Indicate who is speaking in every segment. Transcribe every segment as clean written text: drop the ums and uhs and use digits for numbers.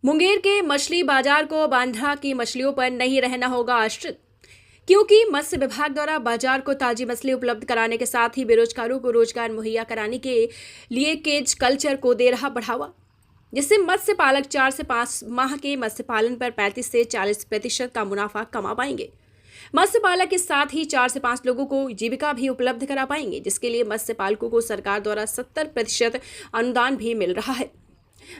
Speaker 1: मुंगेर के मछली बाजार को अब आंध्रा की मछलियों पर नहीं रहना होगा आश्रित, क्योंकि मत्स्य विभाग द्वारा बाजार को ताजी मछली उपलब्ध कराने के साथ ही बेरोजगारों को रोजगार मुहैया कराने के लिए केज कल्चर को दे रहा बढ़ावा, जिससे मत्स्य पालक 4 से 5 माह के मत्स्य पालन पर 35 से 40% का मुनाफा कमा पाएंगे। मत्स्य पालक के साथ ही 4 से 5 लोगों को जीविका भी उपलब्ध करा पाएंगे, जिसके लिए मत्स्य पालकों को सरकार द्वारा 70% अनुदान भी मिल रहा है।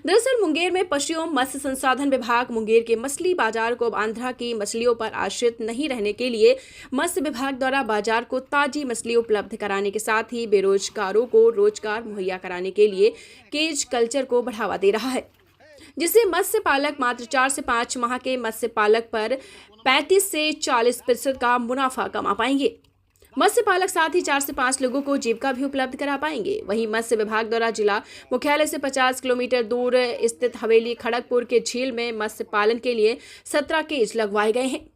Speaker 1: दरअसल मुंगेर में पशु एवं मत्स्य संसाधन विभाग मुंगेर के मछली बाजार को आंध्रा की मछलियों पर आश्रित नहीं रहने के लिए मत्स्य विभाग द्वारा बाजार को ताजी मछली उपलब्ध कराने के साथ ही बेरोजगारों को रोजगार मुहैया कराने के लिए केज कल्चर को बढ़ावा दे रहा है, जिससे मत्स्य पालक मात्र 4 से 5 माह के मत्स्य पालक पर 35 से 40% का मुनाफा कमा पाएंगे। मत्स्य पालक साथ ही 4 से 5 लोगों को जीविका भी उपलब्ध करा पाएंगे। वहीं मत्स्य विभाग द्वारा जिला मुख्यालय से 50 किलोमीटर दूर स्थित हवेली खड़गपुर के झील में मत्स्य पालन के लिए 17 केज लगवाए गए हैं,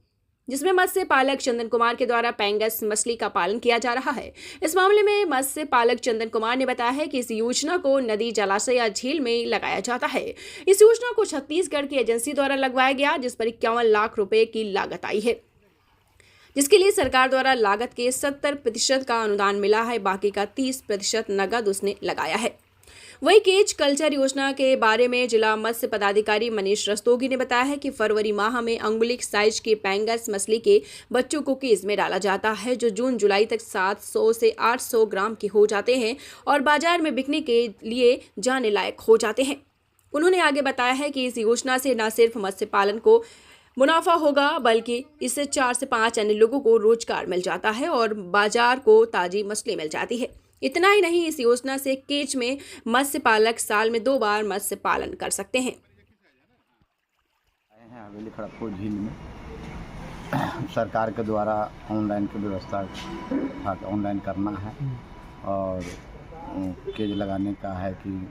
Speaker 1: जिसमें मत्स्य पालक चंदन कुमार के द्वारा पैंगस मछली का पालन किया जा रहा है। इस मामले में मत्स्य पालक चंदन कुमार ने बताया है कि इस योजना को नदी, जलाशय या झील में लगाया जाता है। इस योजना को छत्तीसगढ़ की एजेंसी द्वारा लगवाया गया, जिस पर 51 लाख रुपए की लागत आई है, जिसके लिए सरकार द्वारा लागत के 70% का अनुदान मिला है। बाकी का 30% नगद उसने लगाया है। वही केज कल्चर योजना के बारे में जिला मत्स्य पदाधिकारी मनीष रस्तोगी ने बताया है कि फरवरी माह में अंगुलिक साइज के पैंगस मछली के बच्चों को केज में डाला जाता है, जो जून जुलाई तक 700 से 800 ग्राम के हो जाते हैं और बाजार में बिकने के लिए जाने लायक हो जाते हैं। उन्होंने आगे बताया है कि इस योजना से न सिर्फ मत्स्य पालन को मुनाफा होगा, बल्कि इससे 4 से 5 अन्य लोगों को रोजगार मिल जाता है और बाजार को ताजी मछली मिल जाती है। इतना ही नहीं, इस योजना से केज में मत्स्य पालक साल में 2 बार मत्स्य पालन कर सकते हैं।
Speaker 2: हवेली खड़गपुर झील में सरकार के द्वारा ऑनलाइन की व्यवस्था ऑनलाइन करना है और केज लगाने का है कि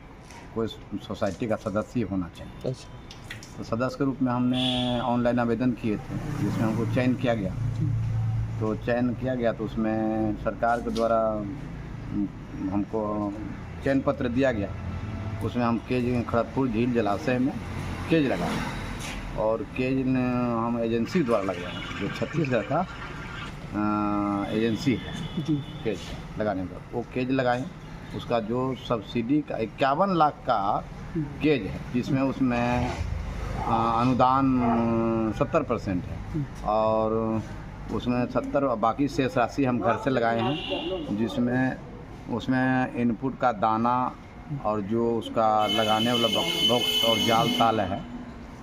Speaker 2: कोई सोसाइटी का सदस्य होना चाहिए। तो सदस्य के रूप में हमने ऑनलाइन आवेदन किए थे, जिसमें हमको चयन किया गया। तो उसमें सरकार के द्वारा हमको चयन पत्र दिया गया। उसमें हम केज खड़गपुर झील जलाशय में केज लगाए और केज हम एजेंसी द्वारा लगवाए, जो छत्तीसगढ़ का एजेंसी है केज लगाने का। वो केज लगाए, उसका जो सब्सिडी का 51 लाख का केज है, जिसमें उसमें अनुदान 70% है और उसमें 70 बाकी शेष राशि हम घर से लगाए हैं, जिसमें उसमें इनपुट का दाना और जो उसका लगाने वाला बॉक्स और जाल ताल है,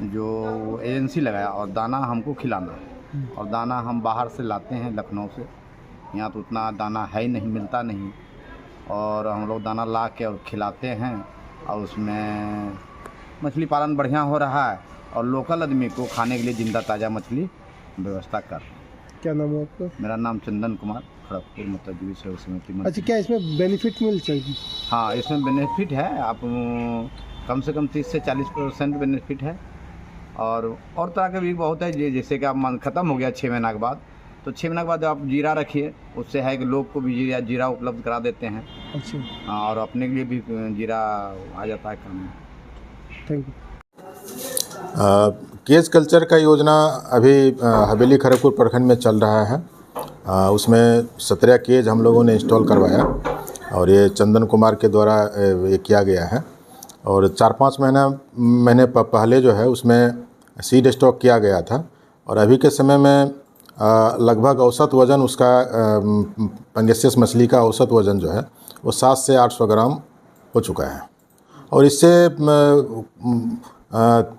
Speaker 2: जो एजेंसी लगाया, और दाना हमको खिलाना है। और दाना हम बाहर से लाते हैं लखनऊ से, यहाँ तो उतना दाना है ही नहीं, मिलता नहीं, और हम लोग दाना ला के और खिलाते हैं। और उसमें मछली पालन बढ़िया हो रहा है और लोकल आदमी को खाने के लिए जिंदा ताज़ा मछली व्यवस्था कर।
Speaker 3: क्या नाम है आपका?
Speaker 2: मेरा नाम चंदन कुमार, खड़गपुर मत्स्य सेवा समिति।
Speaker 3: अच्छा, क्या इसमें बेनिफिट मिल चाहिए?
Speaker 2: हाँ, इसमें बेनिफिट है। आप कम से कम 30 से 40% बेनिफिट है और तरह के भी बहुत है। जैसे कि आप ख़त्म हो गया 6 महीना के बाद, तो 6 महीने के बाद आप जीरा रखिए, उससे है कि लोग को भी जीरा उपलब्ध करा देते हैं।
Speaker 3: अच्छा।
Speaker 2: और अपने के लिए भी जीरा आ जाता है काम में।
Speaker 3: Thank you.
Speaker 4: केज कल्चर का योजना अभी हवेली खड़गपुर प्रखंड में चल रहा है। उसमें 17 केज हम लोगों ने इंस्टॉल करवाया और ये चंदन कुमार के द्वारा ये किया गया है। और 4-5 महीने पहले जो है उसमें सीड स्टॉक किया गया था और अभी के समय में लगभग औसत वज़न उसका पैंगेसियस मछली का औसत वज़न जो है वो 700 से 800 ग्राम हो चुका है। और इससे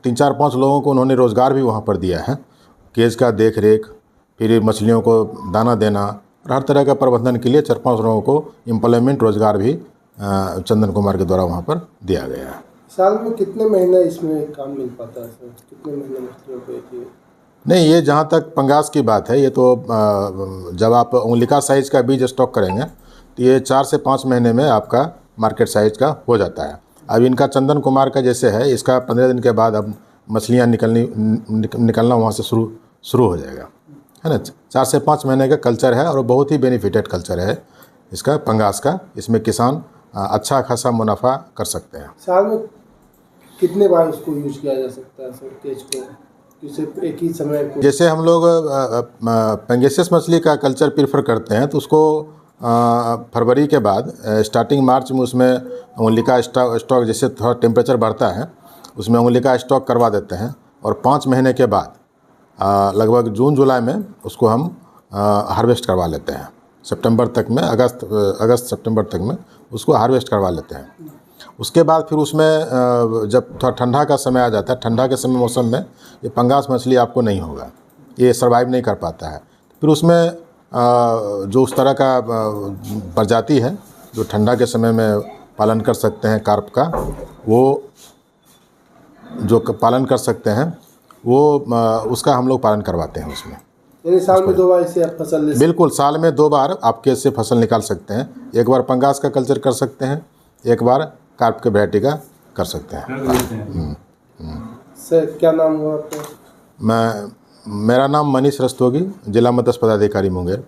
Speaker 4: 3-4-5 लोगों को उन्होंने रोज़गार भी वहाँ पर दिया है। केज का देख रेख, फिर मछलियों को दाना देना और हर तरह का प्रबंधन के लिए 4-5 लोगों को एम्प्लॉयमेंट रोज़गार भी चंदन कुमार के द्वारा वहाँ पर दिया गया है।
Speaker 3: साल में कितने महीने इसमें काम मिल पाता है सर? कितने महीने मछलियों पे? नहीं,
Speaker 4: ये जहाँ तक पंगास की बात है, ये तो जब आप उंगलिका साइज़ का बीज स्टॉक करेंगे तो ये 4 से 5 महीने में आपका मार्केट साइज़ का हो जाता है। अब इनका चंदन कुमार का जैसे है, इसका 15 दिन के बाद अब मछलियाँ निकलना वहाँ से शुरू हो जाएगा, है ना। 4 से 5 महीने का कल्चर है और बहुत ही बेनिफिटेड कल्चर है इसका पंगास का। इसमें किसान अच्छा खासा मुनाफा कर सकते हैं।
Speaker 3: साल में कितने बार उसको यूज किया जा सकता है सर केज को, कि सिर्फ एक ही समय को?
Speaker 4: जैसे हम लोग पेंगेसियस मछली का कल्चर प्रीफर करते हैं तो उसको फरवरी के बाद स्टार्टिंग मार्च में उसमें उंगली का स्टॉक जैसे थोड़ा टेम्परेचर बढ़ता है उसमें उंगली का स्टॉक करवा देते हैं और 5 महीने के बाद लगभग जून जुलाई में उसको हम हार्वेस्ट करवा लेते हैं। सितंबर तक में अगस्त सितंबर तक में उसको हार्वेस्ट करवा लेते हैं। उसके बाद फिर उसमें जब थोड़ा ठंडा का समय आ जाता है, ठंडा के समय मौसम में ये पंगास मछली आपको नहीं होगा, ये सर्वाइव नहीं कर पाता है। फिर उसमें जो उस तरह का प्रजाति है जो ठंडा के समय में पालन कर सकते हैं कार्प का, वो जो पालन कर सकते हैं वो उसका हम लोग पालन करवाते हैं उसमें।
Speaker 3: यानी साल में 2 बार इसे आप फसल ले?
Speaker 4: बिल्कुल, साल में 2 बार आपके इससे फसल निकाल सकते हैं। एक बार पंगास का कल्चर कर सकते हैं, एक बार कार्प के वैरायटी का कर सकते हैं।
Speaker 3: सर क्या नाम हुआ आपका?
Speaker 4: मेरा नाम मनीष रस्तोगी, जिला मत्स्य पदाधिकारी मुंगेर।